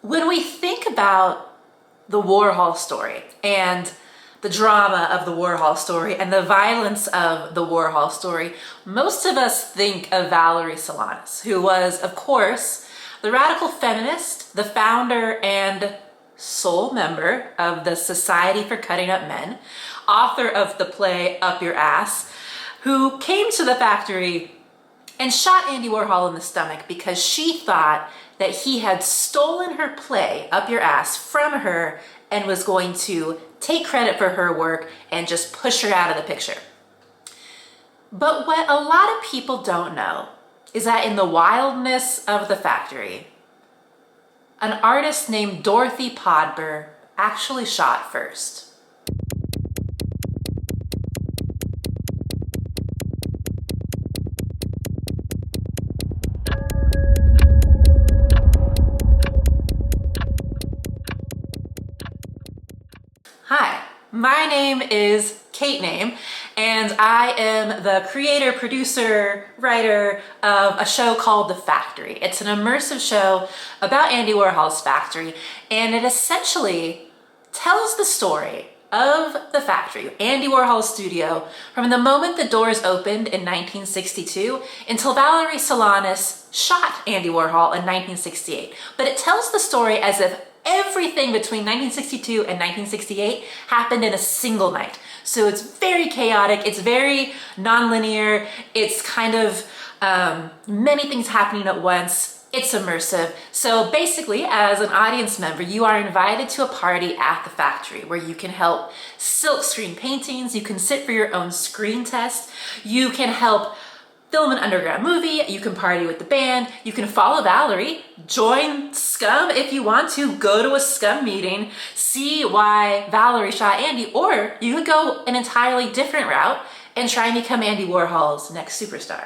When we think about the Warhol story and the drama of the Warhol story and the violence of the Warhol story, most of us think of Valerie Solanas, who was, of course, the radical feminist, the founder and sole member of the Society for Cutting Up Men, author of the play Up Your Ass, who came to the factory and shot Andy Warhol in the stomach because she thought that he had stolen her play, Up Your Ass, from her and was going to take credit for her work and just push her out of the picture. But what a lot of people don't know is that in the wildness of the factory, an artist named Dorothy Podber actually shot first. Hi, my name is Kate Name, and I am the creator, producer, writer of a show called The Factory. It's an immersive show about Andy Warhol's factory, and it essentially tells the story of the factory, Andy Warhol's studio, from the moment the doors opened in 1962 until Valerie Solanas shot Andy Warhol in 1968. But it tells the story as if everything between 1962 and 1968 happened in a single night. So it's very chaotic, it's very non-linear, it's kind of many things happening at once. It's immersive. So basically, as an audience member, you are invited to a party at the factory where you can help silk screen paintings, you can sit for your own screen test, you can help film an underground movie, you can party with the band, you can follow Valerie, join Scum if you want to, go to a Scum meeting, see why Valerie shot Andy, or you could go an entirely different route and try and become Andy Warhol's next superstar.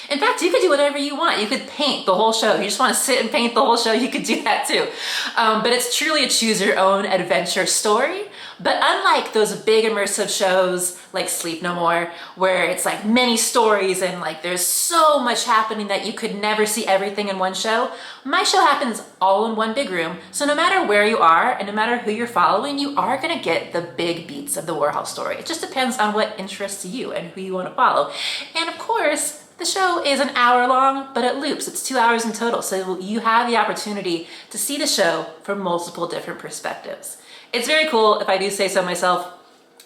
In fact, you could do whatever you want. You could paint the whole show. If you just want to sit and paint the whole show, you could do that too. But it's truly a choose your own adventure story. But unlike those big immersive shows like Sleep No More, where it's like many stories and like there's so much happening that you could never see everything in one show, my show happens all in one big room. So no matter where you are and no matter who you're following, you are gonna get the big beats of the Warhol story. It just depends on what interests you and who you want to follow. And of course, the show is an hour long, but it loops. It's 2 hours in total, so you have the opportunity to see the show from multiple different perspectives. It's very cool, if I do say so myself.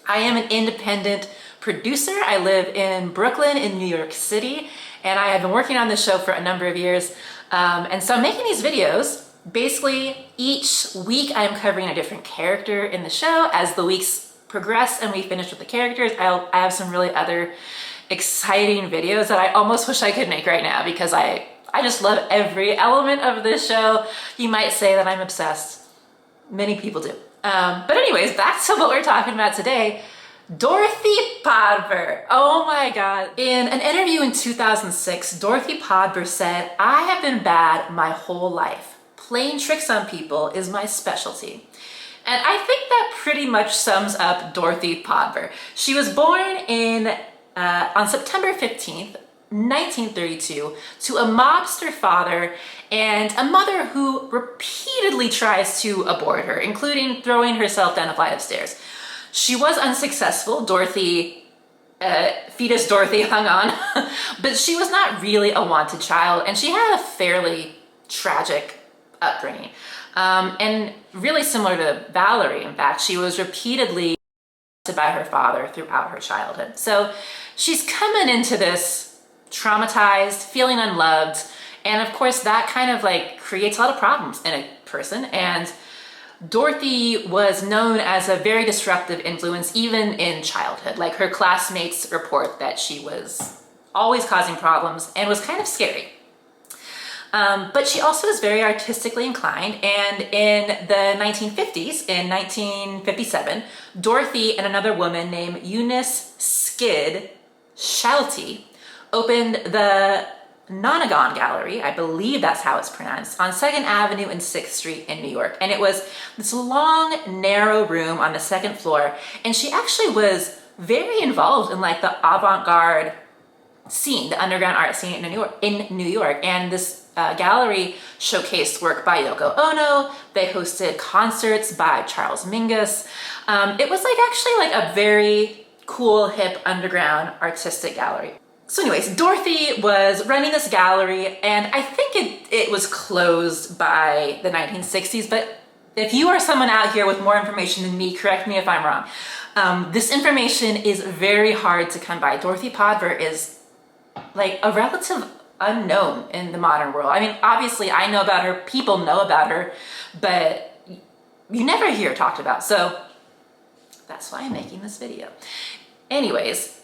I am an independent producer. I live in Brooklyn in New York City, and I have been working on this show for a number of years. And so I'm making these videos. Basically, each week I'm covering a different character in the show. As the weeks progress and we finish with the characters, I have some really other exciting videos that I almost wish I could make right now because I just love every element of this show. You might say that I'm obsessed. Many people do. But anyways, back to what we're talking about today. Dorothy Podber. Oh my God. In an interview in 2006, Dorothy Podber said, "I have been bad my whole life. Playing tricks on people is my specialty." And I think that pretty much sums up Dorothy Podber. She was born on September 15th, 1932, to a mobster father and a mother who repeatedly tries to abort her, including throwing herself down a flight of stairs. She was unsuccessful. Fetus Dorothy hung on, but she was not really a wanted child, and she had a fairly tragic upbringing. And really similar to Valerie, in fact, she was repeatedly by her father throughout her childhood. So she's coming into this traumatized, feeling unloved, and of course that kind of like creates a lot of problems in a person. And Dorothy was known as a very disruptive influence even in childhood. Like her classmates report that she was always causing problems and was kind of scary. But she also is very artistically inclined, and in the 1950s, in 1957, Dorothy and another woman named Eunice Skid Shelty opened the Nonagon Gallery, I believe that's how it's pronounced, on 2nd Avenue and 6th Street in New York. And it was this long, narrow room on the 2nd floor, and she actually was very involved in like the avant-garde scene, the underground art scene in New York. And this gallery showcased work by Yoko Ono. They hosted concerts by Charles Mingus. It was like actually like a very cool, hip, underground artistic gallery. So anyways, Dorothy was running this gallery, and I think it was closed by the 1960s, but if you are someone out here with more information than me, correct me if I'm wrong. This information is very hard to come by. Dorothy Podber is like a relative unknown in the modern world. I mean, obviously I know about her, people know about her, but you never hear her talked about. So that's why I'm making this video. Anyways,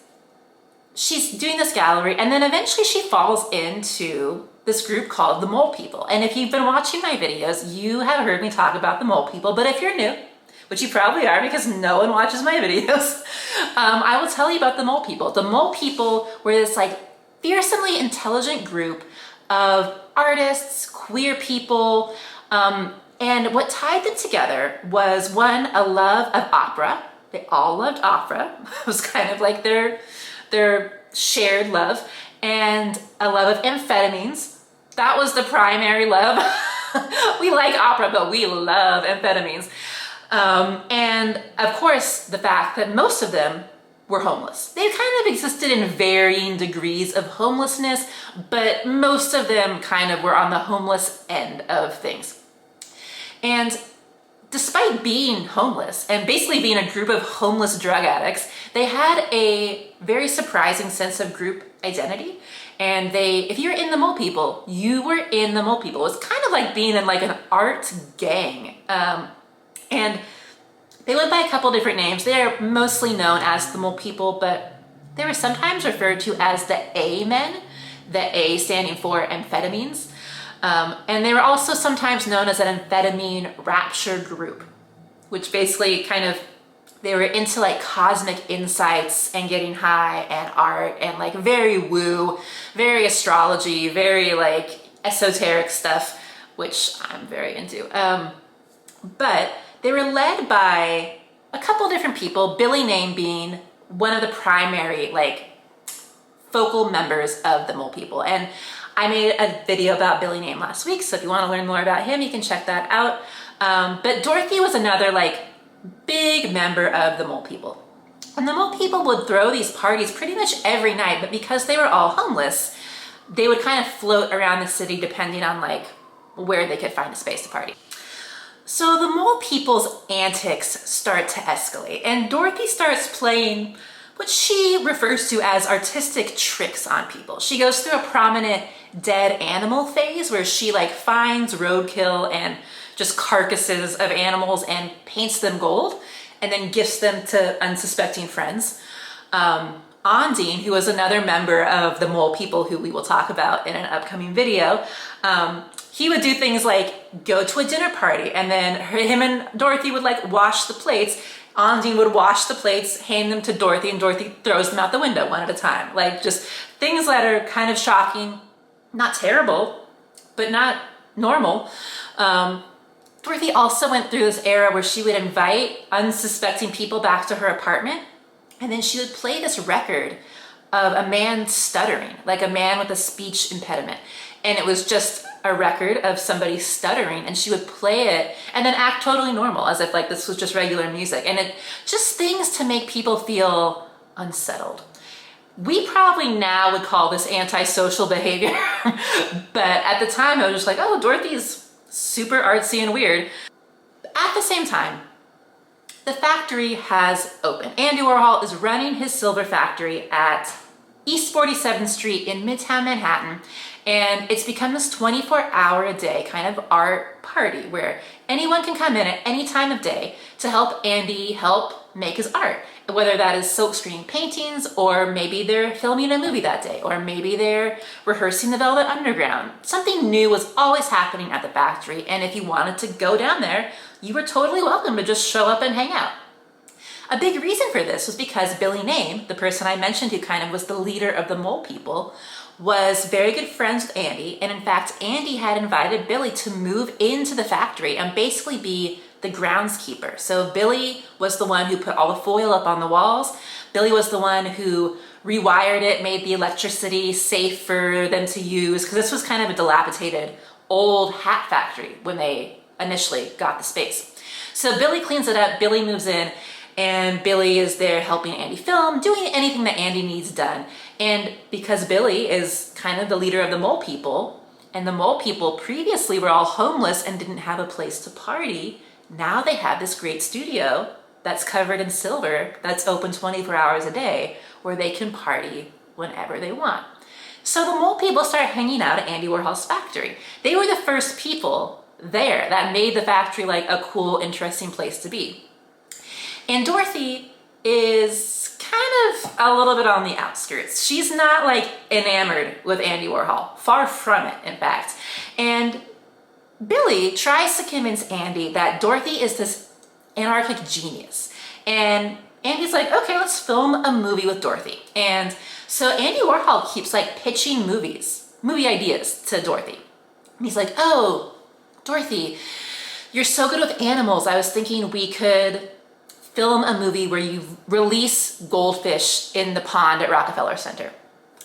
she's doing this gallery, and then eventually she falls into this group called the Mole People. And if you've been watching my videos, you have heard me talk about the Mole People, but if you're new, which you probably are because no one watches my videos, I will tell you about the Mole People. The Mole People were this like fearsomely intelligent group of artists, queer people, and what tied them together was one, a love of opera. They all loved opera. It was kind of like their shared love, and a love of amphetamines. That was the primary love. We like opera, but we love amphetamines. And of course, the fact that most of them were homeless. They kind of existed in varying degrees of homelessness, but most of them kind of were on the homeless end of things. And despite being homeless and basically being a group of homeless drug addicts, they had a very surprising sense of group identity. And if you're in the Mole People, you were in the Mole People. It was kind of like being in like an art gang. And they went by a couple different names. They are mostly known as the Mole People, but they were sometimes referred to as the A Men, the A standing for amphetamines. And they were also sometimes known as an amphetamine rapture group, which basically they were into like cosmic insights and getting high and art and like very woo, very astrology, very like esoteric stuff, which I'm very into. But they were led by a couple different people, Billy Name being one of the primary like focal members of the Mole People. And I made a video about Billy Name last week, so if you want to learn more about him, you can check that out. But Dorothy was another like big member of the Mole People. And the Mole People would throw these parties pretty much every night, but because they were all homeless, they would kind of float around the city depending on like where they could find a space to party. So the Mole People's antics start to escalate, and Dorothy starts playing what she refers to as artistic tricks on people. She goes through a prominent dead animal phase where she like finds roadkill and just carcasses of animals and paints them gold and then gifts them to unsuspecting friends. Ondine, who was another member of the Mole People who we will talk about in an upcoming video, he would do things like go to a dinner party, and then him and Dorothy would like wash the plates. Ondine would wash the plates, hand them to Dorothy, and Dorothy throws them out the window one at a time. Like just things that are kind of shocking, not terrible, but not normal. Dorothy also went through this era where she would invite unsuspecting people back to her apartment, and then she would play this record of a man stuttering, like a man with a speech impediment. And it was just a record of somebody stuttering, and she would play it and then act totally normal as if like this was just regular music. And it just things to make people feel unsettled. We probably now would call this antisocial behavior, but at the time I was just like, oh, Dorothy's super artsy and weird. At the same time, the factory has opened. Andy Warhol is running his silver factory at East 47th Street in Midtown Manhattan, and it's become this 24-hour-a-day kind of art party where anyone can come in at any time of day to help Andy make his art, whether that is silkscreen paintings, or maybe they're filming a movie that day, or maybe they're rehearsing the Velvet Underground. Something new was always happening at the factory, and if you wanted to go down there, you were totally welcome to just show up and hang out. A big reason for this was because Billy Name, the person I mentioned who kind of was the leader of the Mole People, was very good friends with Andy, and in fact, Andy had invited Billy to move into the factory and basically be the groundskeeper. So Billy was the one who put all the foil up on the walls. Billy was the one who rewired it, made the electricity safe for them to use, because this was kind of a dilapidated old hat factory when they initially got the space. So Billy cleans it up, Billy moves in, and Billy is there helping Andy film, doing anything that Andy needs done. And because Billy is kind of the leader of the mole people, and the mole people previously were all homeless and didn't have a place to party, now they have this great studio that's covered in silver, that's open 24 hours a day, where they can party whenever they want. So the mole people start hanging out at Andy Warhol's factory. They were the first people there that made the factory like a cool, interesting place to be. And Dorothy is kind of a little bit on the outskirts. She's not like enamored with Andy Warhol, far from it, in fact. And Billy tries to convince Andy that Dorothy is this anarchic genius. And Andy's like, okay, let's film a movie with Dorothy. And so Andy Warhol keeps like pitching movie ideas to Dorothy. And he's like, oh, Dorothy, you're so good with animals. I was thinking we could film a movie where you release goldfish in the pond at Rockefeller Center.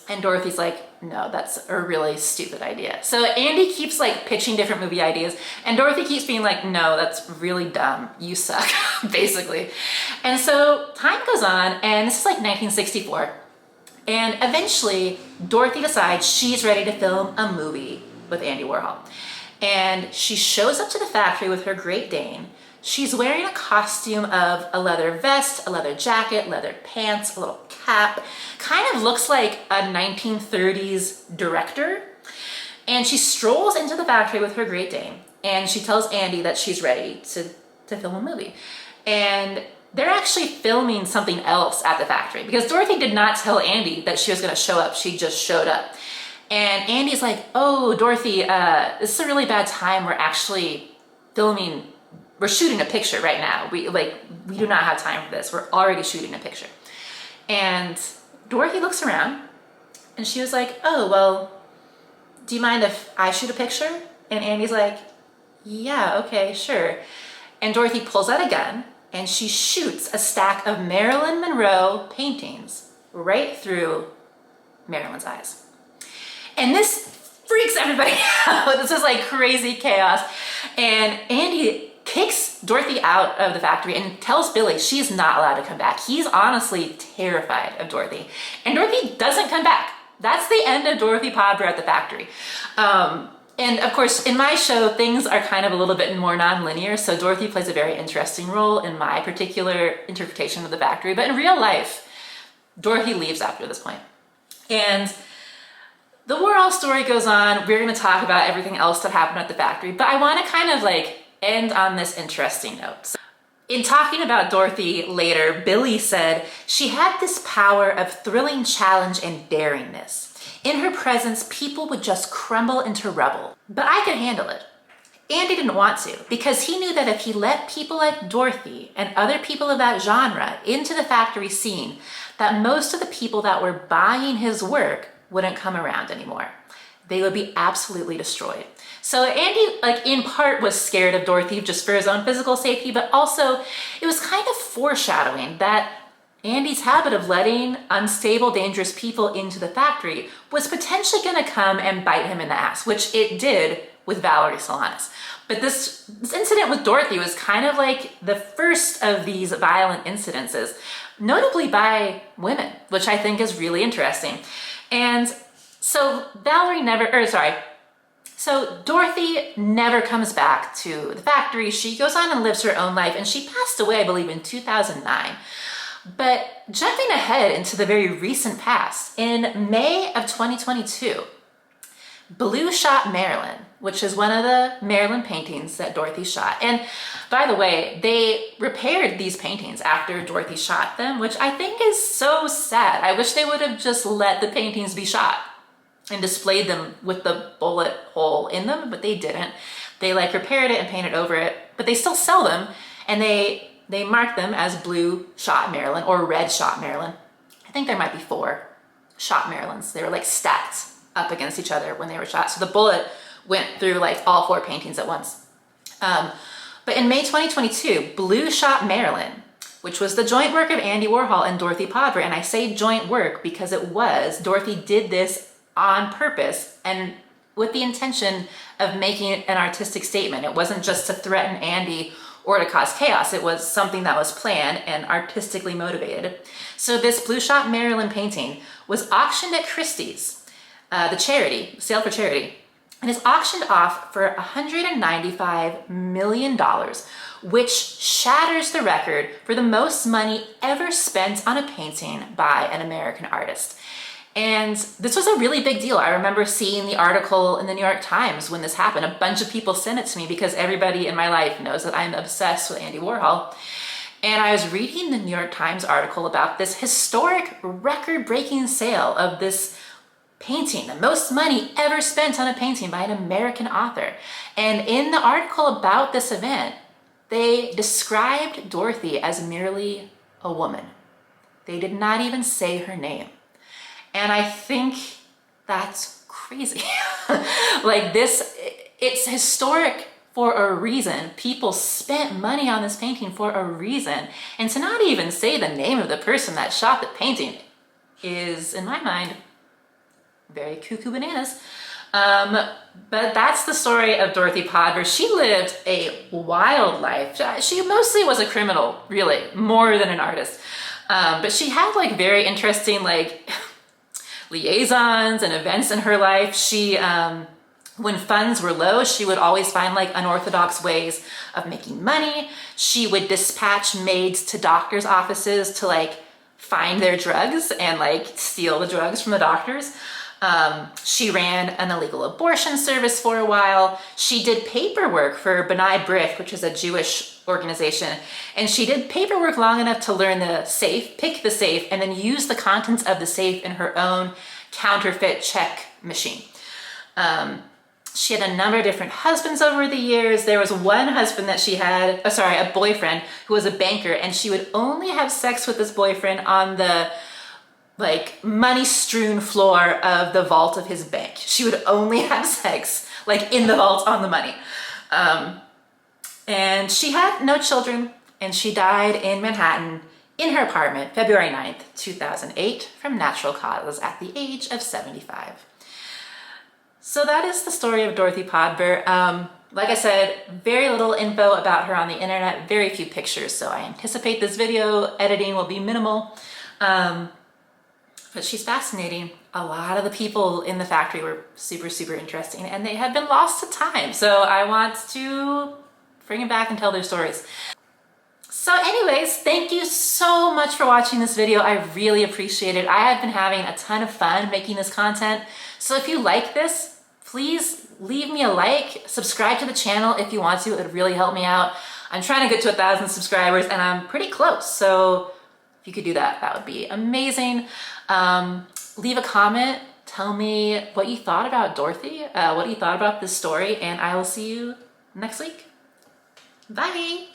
And Dorothy's like, no, that's a really stupid idea. So Andy keeps like pitching different movie ideas, and Dorothy keeps being like, no, that's really dumb. You suck, basically. And so time goes on, and this is like 1964. And eventually Dorothy decides she's ready to film a movie with Andy Warhol. And she shows up to the factory with her Great Dane. She's wearing a costume of a leather vest, a leather jacket, leather pants, a little cap. Kind of looks like a 1930s director. And she strolls into the factory with her Great Dane, and she tells Andy that she's ready to film a movie. And they're actually filming something else at the factory, because Dorothy did not tell Andy that she was gonna show up. She just showed up. And Andy's like, oh, Dorothy, this is a really bad time. We're actually we're shooting a picture right now. We do not have time for this. We're already shooting a picture. And Dorothy looks around, and she was like, oh, well, do you mind if I shoot a picture? And Andy's like, yeah, okay, sure. And Dorothy pulls out a gun, and she shoots a stack of Marilyn Monroe paintings right through Marilyn's eyes. And this freaks everybody out. This is like crazy chaos. And Andy kicks Dorothy out of the factory and tells Billy she's not allowed to come back. He's honestly terrified of Dorothy. And Dorothy doesn't come back. That's the end of Dorothy Podber at the factory. And of course, in my show, things are kind of a little bit more non-linear, so Dorothy plays a very interesting role in my particular interpretation of the factory. But in real life, Dorothy leaves after this point. And the Warhol story goes on. We're going to talk about everything else that happened at the factory, but I want to kind of like end on this interesting note. So, in talking about Dorothy later, Billy said she had this power of thrilling challenge and daringness. In her presence, people would just crumble into rubble. But I could handle it. Andy didn't want to, because he knew that if he let people like Dorothy and other people of that genre into the factory scene, that most of the people that were buying his work wouldn't come around anymore. They would be absolutely destroyed. So Andy, like in part, was scared of Dorothy just for his own physical safety, but also it was kind of foreshadowing that Andy's habit of letting unstable, dangerous people into the factory was potentially going to come and bite him in the ass, which it did with Valerie Solanas. But this incident with Dorothy was kind of like the first of these violent incidences, notably by women, which I think is really interesting. And so Dorothy never comes back to the factory. She goes on and lives her own life, and she passed away, I believe, in 2009. But jumping ahead into the very recent past, in May of 2022, Blue Shot Marilyn, which is one of the Marilyn paintings that Dorothy shot. And by the way, they repaired these paintings after Dorothy shot them, which I think is so sad. I wish they would have just let the paintings be shot and displayed them with the bullet hole in them, but they didn't. They like repaired it and painted over it, but they still sell them, and they mark them as Blue Shot Marilyn or Red Shot Marilyn. I think there might be 4 Shot Marilyns. They were like stacked up against each other when they were shot. So the bullet went through like all 4 paintings at once. But in May 2022, Blue Shot Marilyn which was the joint work of Andy Warhol and Dorothy Podber. And I say joint work because it was. Dorothy did this on purpose and with the intention of making an artistic statement. It wasn't just to threaten Andy or to cause chaos. It was something that was planned and artistically motivated. So this blue Shot Marilyn painting was auctioned at Christie's, the charity, sale for charity, and is auctioned off for $195 million, which shatters the record for the most money ever spent on a painting by an American artist. And this was a really big deal. I remember seeing the article in the New York Times when this happened. A bunch of people sent it to me because everybody in my life knows that I'm obsessed with Andy Warhol. And I was reading the New York Times article about this historic record-breaking sale of this painting, the most money ever spent on a painting by an American author. And in the article about this event, they described Dorothy as merely a woman. They did not even say her name. And I think that's crazy. Like this, it's historic for a reason. People spent money on this painting for a reason. And to not even say the name of the person that shot the painting is, in my mind, very cuckoo bananas. But that's the story of Dorothy Podber. She lived a wild life. She mostly was a criminal, really, more than an artist. But she had like very interesting liaisons and events in her life. She, when funds were low, she would always find like unorthodox ways of making money. She would dispatch maids to doctors' offices to like find their drugs and like steal the drugs from the doctors. She ran an illegal abortion service for a while. She did paperwork for B'nai B'rith, which is a Jewish organization. And she did paperwork long enough to learn the safe, pick the safe, and then use the contents of the safe in her own counterfeit check machine. She had a number of different husbands over the years. There was one husband that she had, a boyfriend who was a banker, and she would only have sex with this boyfriend on the like money-strewn floor of the vault of his bank. She would only have sex like in the vault on the money. And she had no children, and she died in Manhattan in her apartment, February 9th, 2008, from natural causes at the age of 75. So that is the story of Dorothy Podber. Like I said, very little info about her on the internet, very few pictures, so I anticipate this video editing will be minimal. But she's fascinating. A lot of the people in the factory were super, super interesting, and they have been lost to time. So I want to bring them back and tell their stories. So anyways, thank you so much for watching this video. I really appreciate it. I have been having a ton of fun making this content. So if you like this, please leave me a like, subscribe to the channel if you want to. It would really help me out. I'm trying to get to 1,000 subscribers, and I'm pretty close. So if you could do that, that would be amazing. Leave a comment. Tell me what you thought about Dorothy, what you thought about this story, and I will see you next week. Bye.